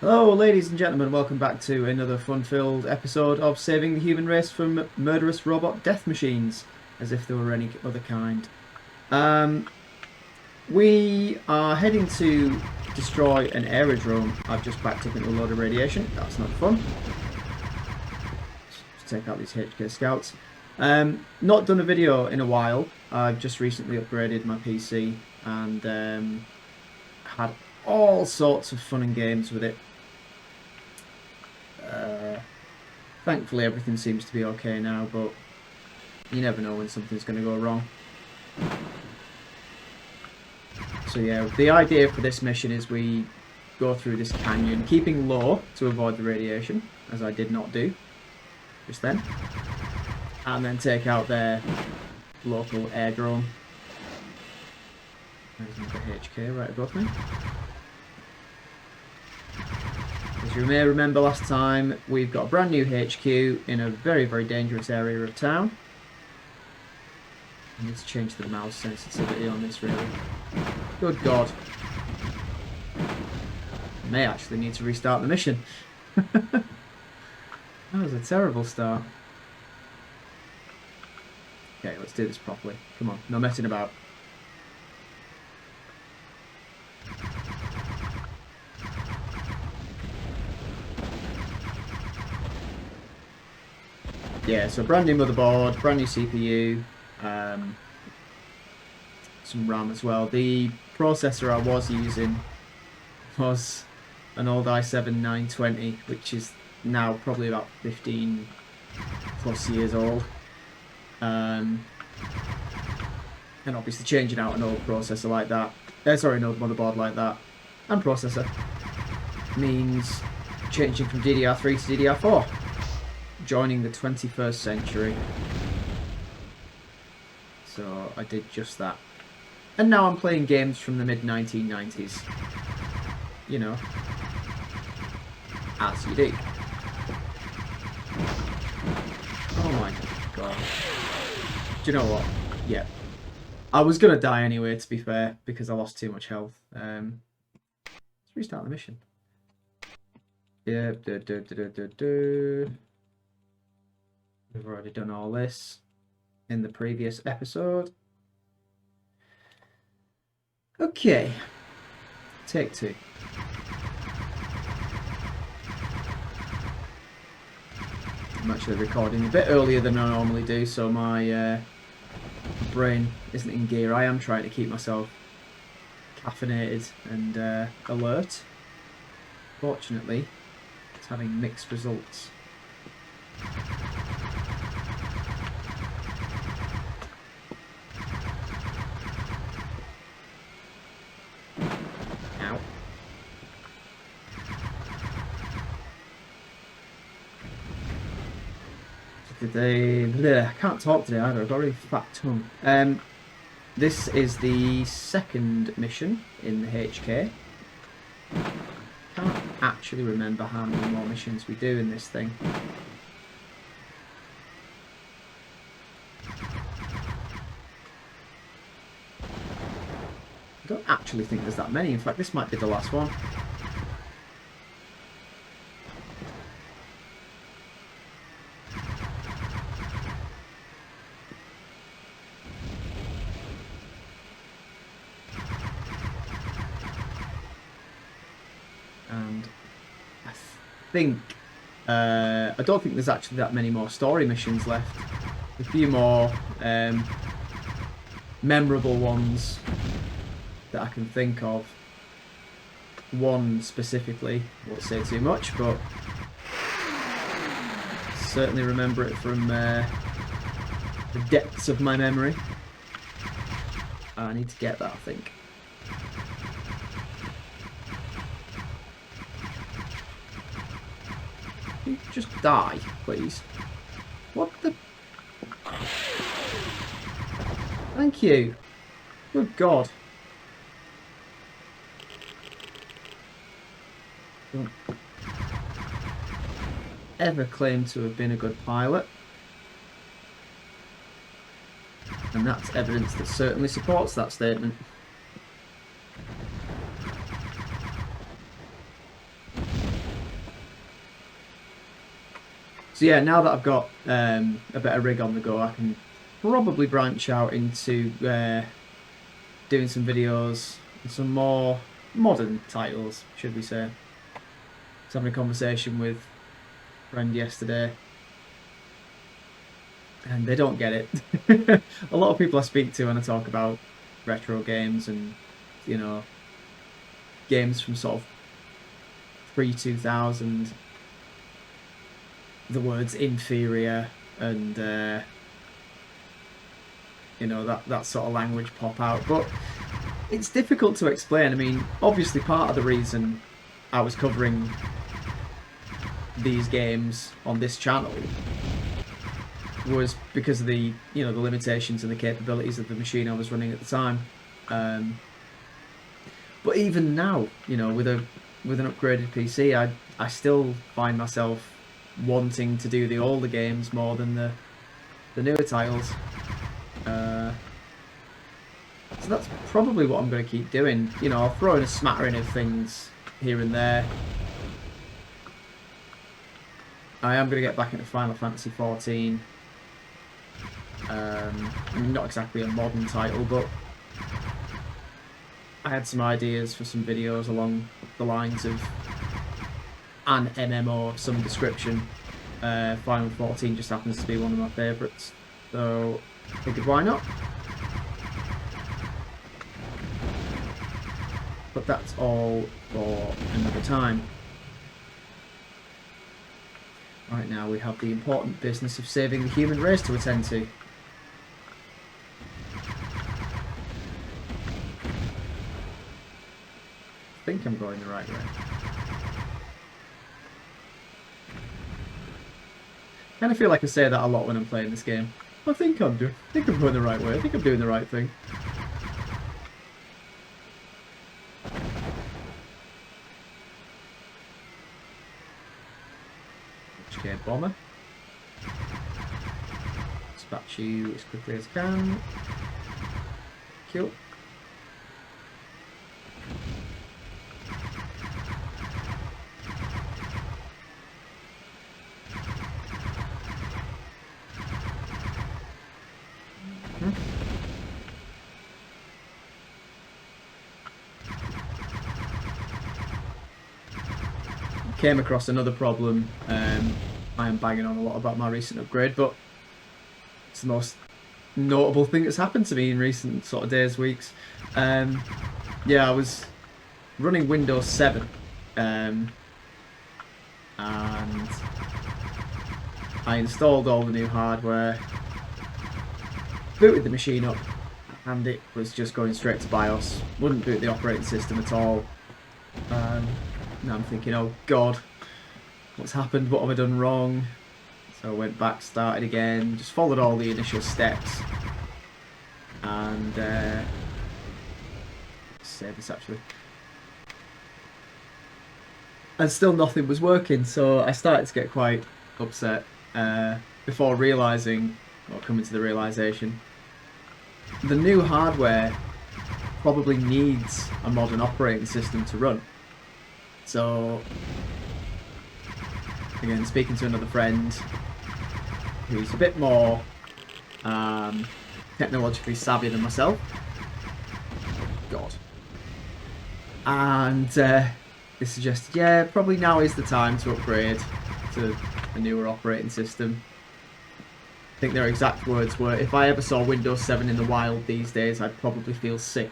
Hello, ladies and gentlemen, welcome back to another fun-filled episode of Saving the Human Race from Murderous Robot Death Machines, as if there were any other kind. We are heading to destroy an aerodrome. I've just backed up into a load of radiation. That's not fun. Let's take out these HK scouts. Not done a video in a while. I've just recently upgraded my PC and had all sorts of fun and games with it. Thankfully everything seems to be okay now, but you never know when something's going to go wrong. So yeah, the idea for this mission is we go through this canyon, keeping low to avoid the radiation, as I did not do just then, and then take out their local airdrome. There's another HK right above me. As you may remember last time, we've got a brand new HQ in a very, very dangerous area of town. I need to change the mouse sensitivity on this, really. Good God. I may actually need to restart the mission. That was a terrible start. Okay, let's do this properly. Come on, no messing about. Yeah, so brand new motherboard, brand new CPU, some RAM as well. The processor I was using was an old i7-920, which is now probably about 15 plus years old. And obviously changing out an old processor like that, an old motherboard like that, and processor, means changing from DDR3 to DDR4. Joining the 21st century. So I did just that. And now I'm playing games from the mid-1990s. You know. As you do. Oh my God. Do you know what? Yeah. I was going to die anyway, to be fair, because I lost too much health. Let's restart the mission. Yeah. We've already done all this in the previous episode. Okay, take two. I'm actually recording a bit earlier than I normally do, so my brain isn't in gear. I am trying to keep myself caffeinated and alert. Fortunately, it's having mixed results. I can't talk today either, I've got a really fat tongue. This is the second mission in the HK. Can't actually remember how many more missions we do in this thing. I don't actually think there's that many, in fact this might be the last one. And I don't think there's actually that many more story missions left. A few more memorable ones that I can think of. One specifically, I won't say too much, but certainly remember it from the depths of my memory. I need to get that, I think. Just die, please. What the... Thank you. Good God. Don't ever claim to have been a good pilot. And that's evidence that certainly supports that statement. So yeah, now that I've got a better rig on the go, I can probably branch out into doing some videos, some more modern titles, should we say. I was having a conversation with a friend yesterday, and they don't get it. A lot of people I speak to when I talk about retro games and, you know, games from sort of pre-2000, the words inferior and you know, that sort of language pop out, but it's difficult to explain. I mean, obviously part of the reason I was covering these games on this channel was because of the, you know, the limitations and the capabilities of the machine I was running at the time. But even now, you know, with an upgraded PC, I still find myself wanting to do the older games more than the newer titles. So that's probably what I'm going to keep doing. You know, I'll throw in a smattering of things here and there. I am going to get back into Final Fantasy XIV. I mean, not exactly a modern title, but I had some ideas for some videos along the lines of an MMO of some description. Final 14 just happens to be one of my favourites, so I figured why not? But that's all for another time. Right now we have the important business of saving the human race to attend to. I think I'm going the right way. Kind of feel like I say that a lot when I'm playing this game. I think I'm going the right way. I think I'm doing the right thing. HK bomber. Dispatch you as quickly as I can. Kill. Came across another problem. I am banging on a lot about my recent upgrade, but it's the most notable thing that's happened to me in recent sort of days, weeks. Yeah, I was running Windows 7, and I installed all the new hardware, booted the machine up, and it was just going straight to BIOS. Wouldn't boot the operating system at all. Now I'm thinking, oh God, what's happened? What have I done wrong? So I went back, started again, just followed all the initial steps, and save this actually. And still nothing was working, so I started to get quite upset before realising, or coming to the realisation, the new hardware probably needs a modern operating system to run. So, again, speaking to another friend who's a bit more technologically savvy than myself. God. And they suggested, yeah, probably now is the time to upgrade to a newer operating system. I think their exact words were, if I ever saw Windows 7 in the wild these days, I'd probably feel sick.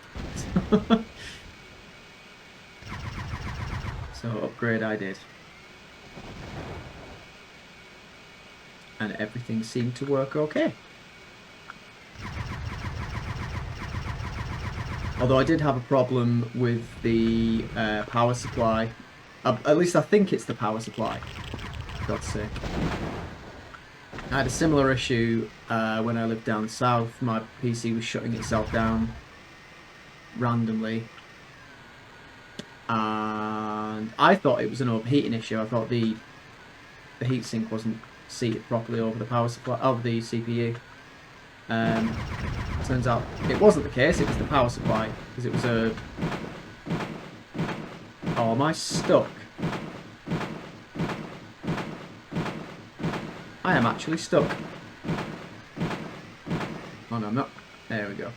So upgrade I did. And everything seemed to work okay. Although I did have a problem with the power supply. At least I think it's the power supply, I've got to say. I had a similar issue when I lived down south. My PC was shutting itself down randomly. And I thought it was an overheating issue. I thought the heatsink wasn't seated properly over the power supply of the CPU. Turns out it wasn't the case. It was the power supply, because it was a. Oh, am I stuck? I am actually stuck. Oh no, I'm not. There we go.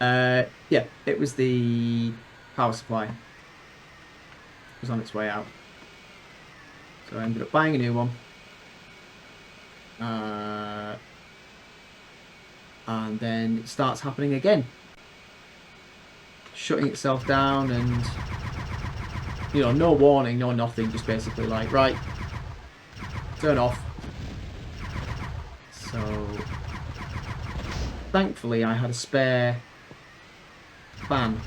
Yeah, it was the power supply. It was on its way out. So I ended up buying a new one. And then it starts happening again. Shutting itself down and, you know, no warning, no nothing, just basically like, right, turn off. So, thankfully I had a spare fan.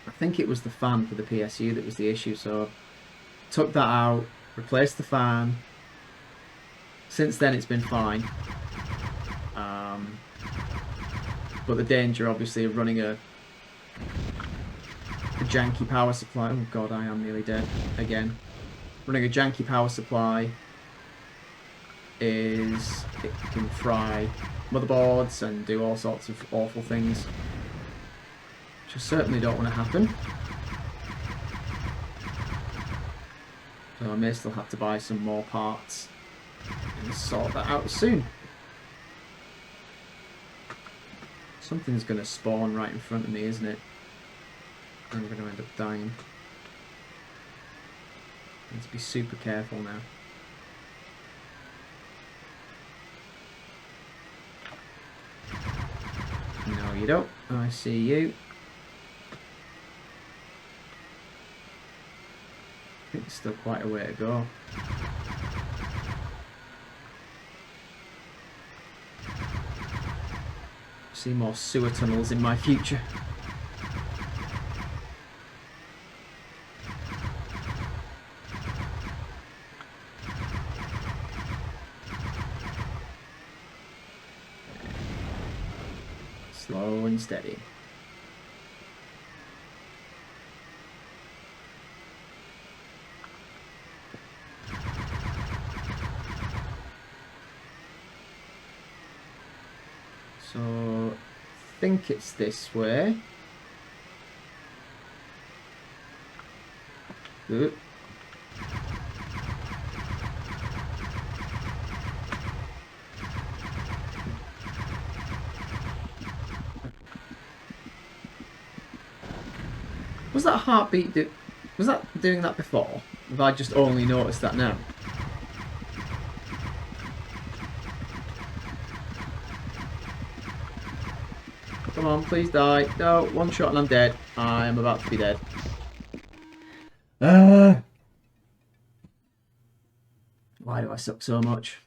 I think it was the fan for the PSU that was the issue, so took that out, replaced the fan. Since then it's been fine. But the danger, obviously, of running a janky power supply... Oh god, I am nearly dead again. Running a janky power supply is it can fry motherboards and do all sorts of awful things, which I certainly don't want to happen. So I may still have to buy some more parts and sort that out soon. Something's going to spawn right in front of me, isn't it? I'm going to end up dying. Need to be super careful now. No, you don't. I see you. I think there's still quite a way to go. See more sewer tunnels in my future. Slow and steady. So, I think it's this way. Good. Was that heartbeat? Was that doing that before? Have I just only noticed that now? Come on, please die. No, one shot and I'm dead. I am about to be dead. Why do I suck so much?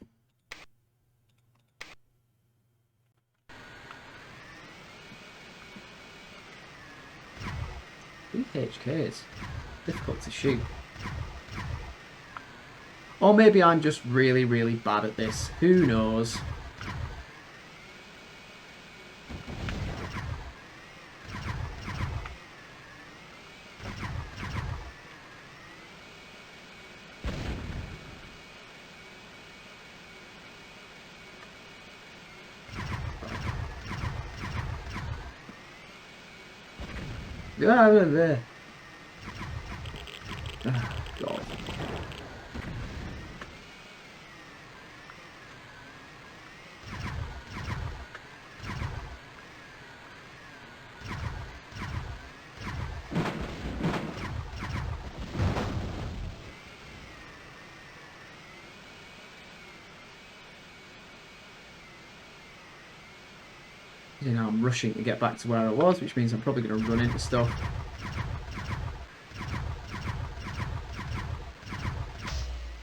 HKs. Difficult to shoot. Or maybe I'm just really, really bad at this. Who knows? Ah, there. Ah, God. You know, I'm rushing to get back to where I was, which means I'm probably going to run into stuff.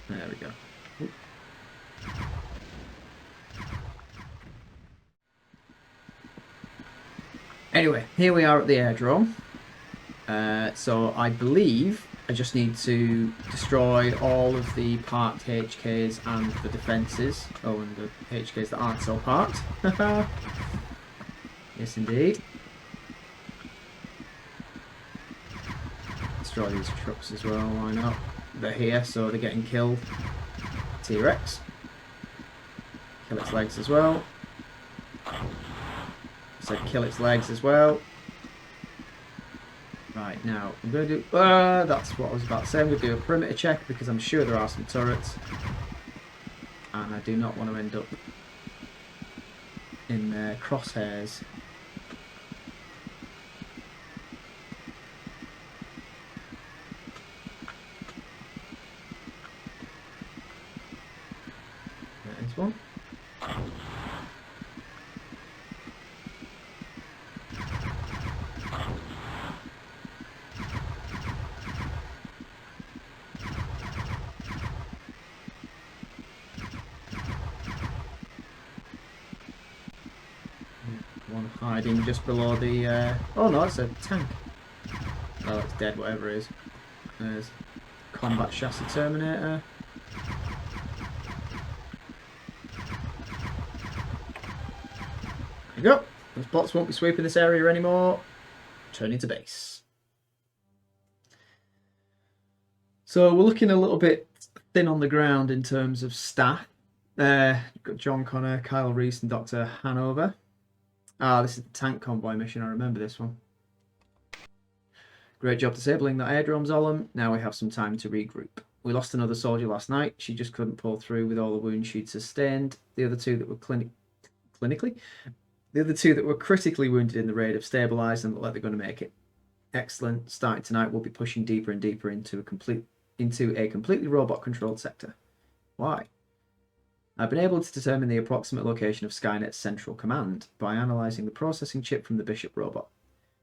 There we go. Oop. Anyway, here we are at the airdrome. So I believe I just need to destroy all of the parked HKs and the defences. Oh, and the HKs that aren't so parked. Yes, indeed. Destroy these trucks as well, why not? They're here, so they're getting killed. T-Rex. Kill its legs as well. So kill its legs as well. Right, now, I'm going to do... that's what I was about to say. I'm going to do a perimeter check because I'm sure there are some turrets. and I do not want to end up in their crosshairs. There's one. One hiding just below the... Oh no, it's a tank. Oh, it's dead, whatever it is. There's combat chassis Terminator. There you go. Those bots won't be sweeping this area anymore. Turning to base. So we're looking a little bit thin on the ground in terms of staff. Got John Connor, Kyle Reese and Dr. Hanover. Ah, this is the tank convoy mission. I remember this one. Great job disabling that airdrome, Zolom. Now we have some time to regroup. We lost another soldier last night. She just couldn't pull through with all the wounds she'd sustained. The other two that were critically wounded in the raid have stabilised and look like they're going to make it. Excellent. Starting tonight, we'll be pushing deeper and deeper into a completely robot-controlled sector. Why? I've been able to determine the approximate location of Skynet's central command by analysing the processing chip from the Bishop robot.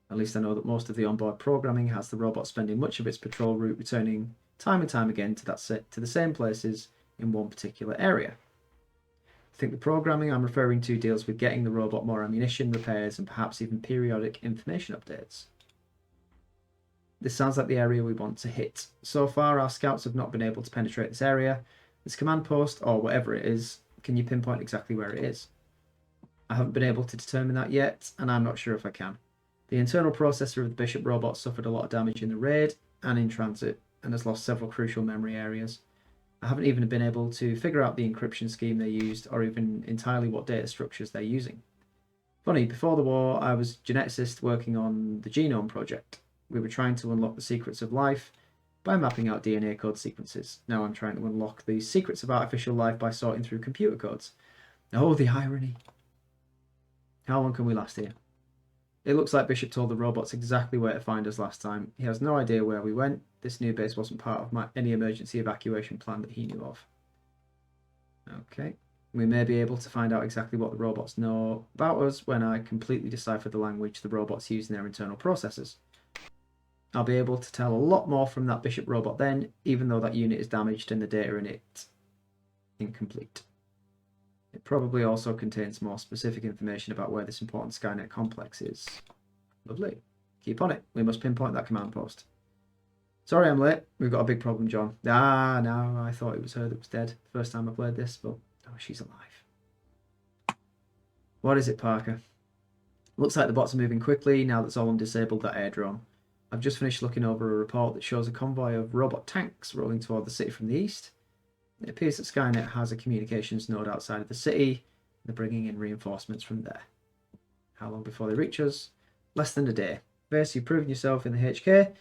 At least I know that most of the onboard programming has the robot spending much of its patrol route returning time and time again to the same places in one particular area. I think the programming I'm referring to deals with getting the robot more ammunition, repairs, and perhaps even periodic information updates. This sounds like the area we want to hit. So far, our scouts have not been able to penetrate this area. This command post, or whatever it is, can you pinpoint exactly where it is? I haven't been able to determine that yet, and I'm not sure if I can. The internal processor of the Bishop robot suffered a lot of damage in the raid and in transit, and has lost several crucial memory areas. I haven't even been able to figure out the encryption scheme they used, or even entirely what data structures they're using. Funny, before the war, I was a geneticist working on the Genome Project. We were trying to unlock the secrets of life by mapping out DNA code sequences. Now I'm trying to unlock the secrets of artificial life by sorting through computer codes. Oh, the irony. How long can we last here? It looks like Bishop told the robots exactly where to find us last time. He has no idea where we went. This new base wasn't part of any emergency evacuation plan that he knew of. Okay. We may be able to find out exactly what the robots know about us when I completely decipher the language the robots use in their internal processors. I'll be able to tell a lot more from that Bishop robot then, even though that unit is damaged and the data in it incomplete. It probably also contains more specific information about where this important Skynet complex is. Lovely. Keep on it. We must pinpoint that command post. Sorry I'm late. We've got a big problem, John. Ah, no, I thought it was her that was dead the first time I played this, but oh, she's alive. What is it, Parker? Looks like the bots are moving quickly now that Zolom disabled that airdrome. I've just finished looking over a report that shows a convoy of robot tanks rolling toward the city from the east. It appears that Skynet has a communications node outside of the city. They're bringing in reinforcements from there. How long before they reach us? Less than a day. First, you've proven yourself in the HK.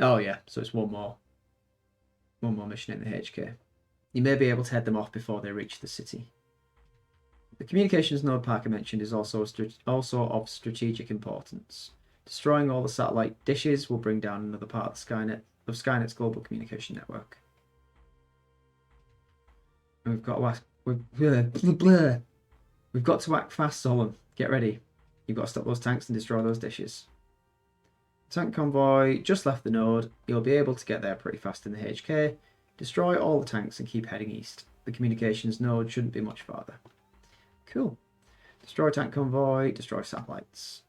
Oh yeah, so it's one more mission in the HK. You may be able to head them off before they reach the city. The communications node Parker mentioned is also of strategic importance. Destroying all the satellite dishes will bring down another part of Skynet's global communication network. And we've got to act fast, Zolom. Get ready. You've got to stop those tanks and destroy those dishes. Tank convoy just left the node. You'll be able to get there pretty fast in the HK. Destroy all the tanks and keep heading east. The communications node shouldn't be much farther. Cool. Destroy tank convoy, destroy satellites.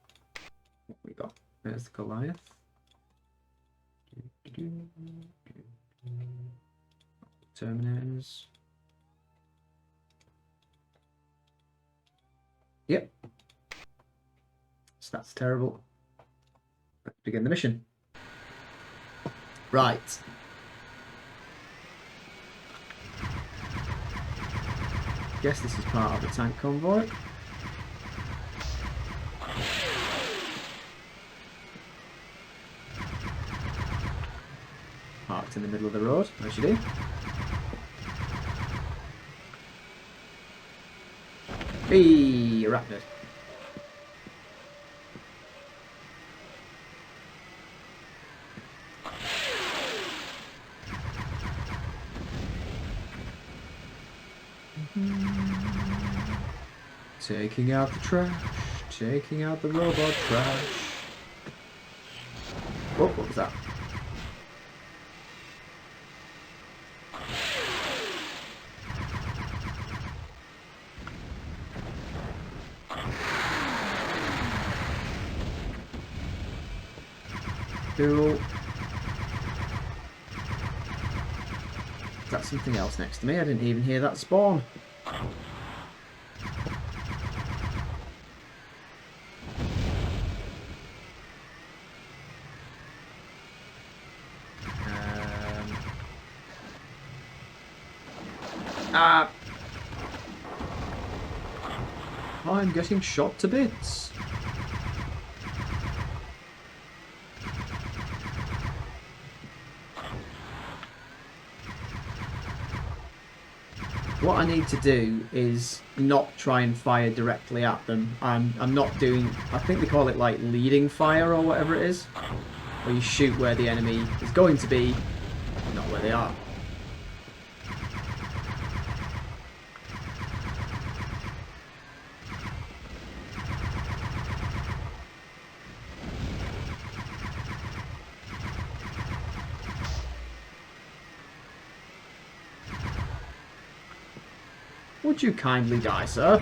What we got? There's the Goliath. Terminators. Yep. So that's terrible. Let's begin the mission. Right. Guess this is part of the tank convoy. Parked in the middle of the road, as you do. Hey, arachnid. Taking out the trash, taking out the robot trash. Oh, what was that? Cool. Is that something else next to me? I didn't even hear that spawn. I'm getting shot to bits. What I need to do is not try and fire directly at them. I'm not doing, I think they call it like leading fire or whatever it is, where you shoot where the enemy is going to be, not where they are. Would you kindly die, sir?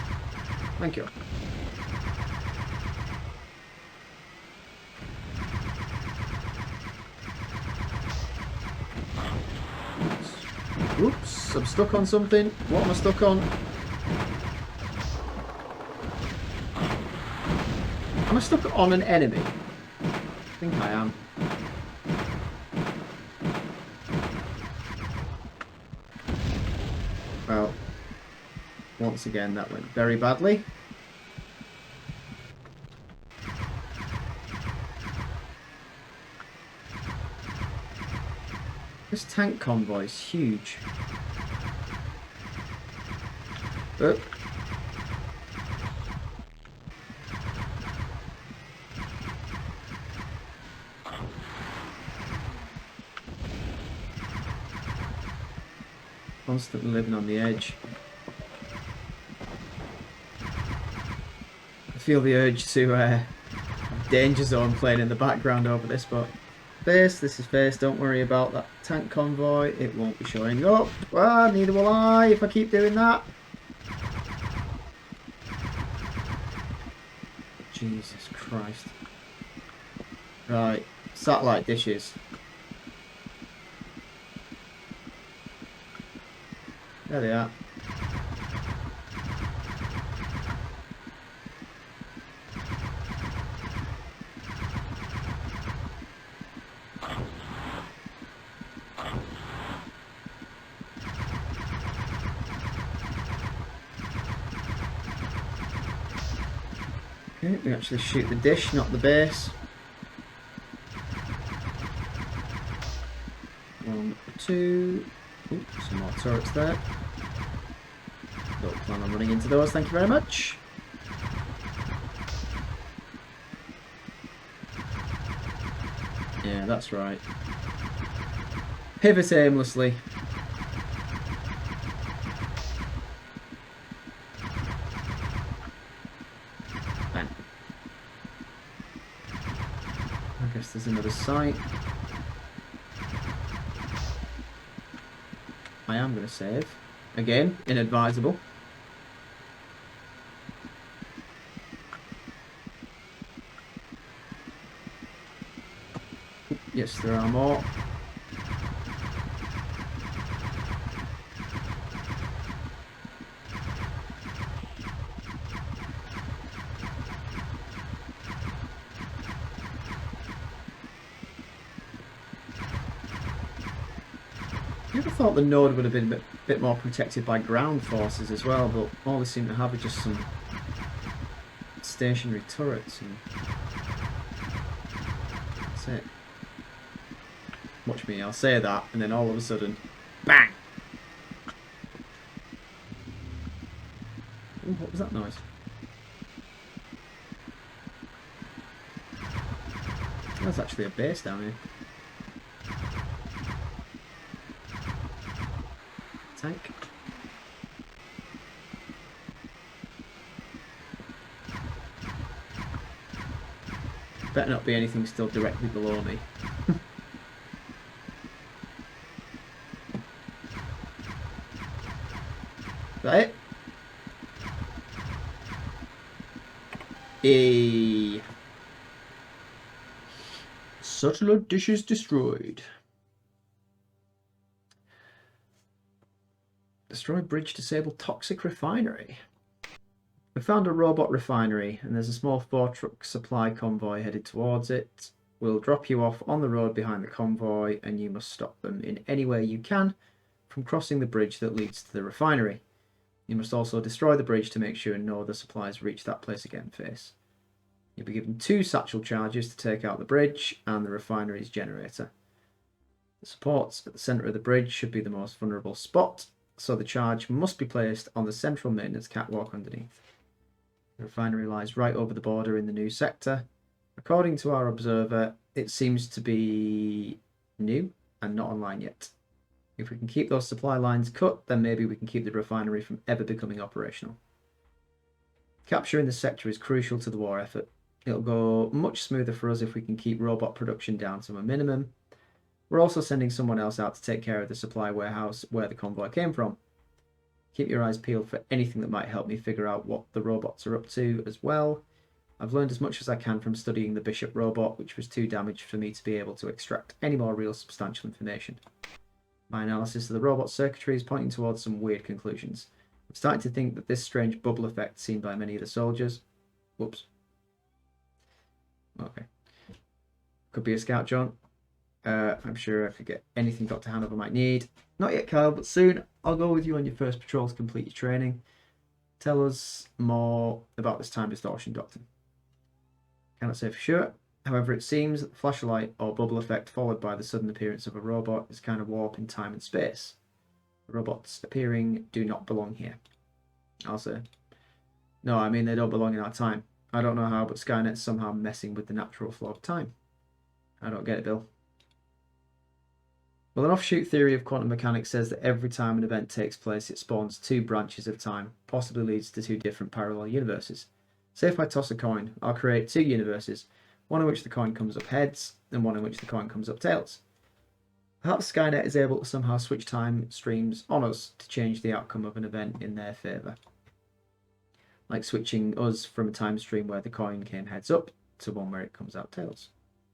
Thank you. Oops, I'm stuck on something. What am I stuck on? Am I stuck on an enemy? I think I am. Well, once again, that went very badly. This tank convoy is huge. Oh. Constantly living on the edge. I feel the urge to danger zone playing in the background over this, but this is face. Don't worry about that tank convoy. It won't be showing up. Ah, neither will I if I keep doing that. Jesus Christ. Right, satellite dishes. There they are. Okay, we actually shoot the dish, not the base. 1, 2. Ooh, some more turrets there. Don't plan on running into those, thank you very much. Yeah, that's right. Pivot aimlessly. Ben. I guess there's another site. I am going to save. Again, inadvisable. Yes, there are more. I never thought the node would have been a bit more protected by ground forces as well, but all they seem to have are just some stationary turrets, and that's it. Watch me, I'll say that, and then all of a sudden, bang! Ooh, what was that noise? That's actually a base down here. Tank. Better not be anything still directly below me. Is that it? A satellite dishes destroyed. Destroy bridge, disable toxic refinery. We found a robot refinery and there's a small 4-truck supply convoy headed towards it. We'll drop you off on the road behind the convoy and you must stop them in any way you can from crossing the bridge that leads to the refinery. You must also destroy the bridge to make sure no other supplies reach that place again, Face. You'll be given 2 satchel charges to take out the bridge and the refinery's generator. The supports at the centre of the bridge should be the most vulnerable spot, so the charge must be placed on the central maintenance catwalk underneath. The refinery lies right over the border in the new sector. According to our observer, it seems to be new and not online yet. If we can keep those supply lines cut, then maybe we can keep the refinery from ever becoming operational. Capturing the sector is crucial to the war effort. It'll go much smoother for us if we can keep robot production down to a minimum. We're also sending someone else out to take care of the supply warehouse where the convoy came from. Keep your eyes peeled for anything that might help me figure out what the robots are up to as well. I've learned as much as I can from studying the Bishop robot, which was too damaged for me to be able to extract any more real substantial information. My analysis of the robot circuitry is pointing towards some weird conclusions. I'm starting to think that this strange bubble effect seen by many of the soldiers... Whoops. Okay. Could be a scout, John. I'm sure I could get anything Dr. Hanover might need. Not yet, Kyle, but soon I'll go with you on your first patrol to complete your training. Tell us more about this time distortion, Doctor. Cannot say for sure. However, it seems that the flashlight or bubble effect followed by the sudden appearance of a robot is kind of warp in time and space. The robots appearing do not belong here. I'll say. No, I mean they don't belong in our time. I don't know how, but Skynet's somehow messing with the natural flow of time. I don't get it, Bill. Well, an offshoot theory of quantum mechanics says that every time an event takes place, it spawns 2 branches of time, possibly leads to 2 different parallel universes. Say if I toss a coin, I'll create 2 universes, one in which the coin comes up heads, and one in which the coin comes up tails. Perhaps Skynet is able to somehow switch time streams on us to change the outcome of an event in their favour. Like switching us from a time stream where the coin came heads up to one where it comes out tails.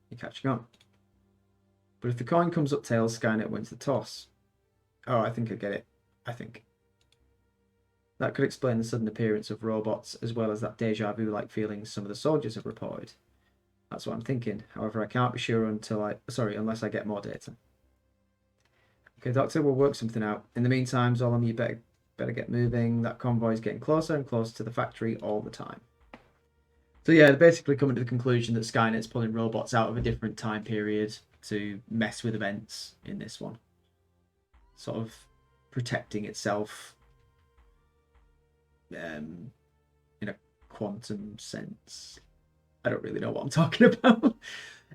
You're catching on. But if the coin comes up tails, Skynet wins the toss. Oh, I think I get it. I think. That could explain the sudden appearance of robots, as well as that deja vu-like feeling some of the soldiers have reported. That's what I'm thinking. However, I can't be sure unless I get more data. Okay, Doctor, we'll work something out. In the meantime, Zolom, you better get moving. That convoy is getting closer and closer to the factory all the time. So yeah, they're basically coming to the conclusion that Skynet's pulling robots out of a different time period to mess with events in this one. Sort of protecting itself in a quantum sense. I don't really know what I'm talking about.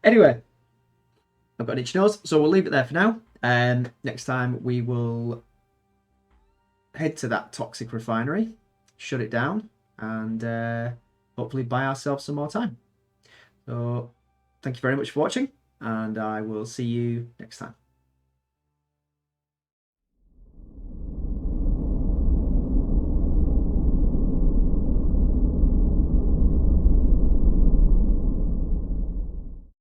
Anyway, I've got an itchy nose, so we'll leave it there for now. Next time we will head to that toxic refinery, shut it down, and hopefully buy ourselves some more time. So thank you very much for watching, and I will see you next time.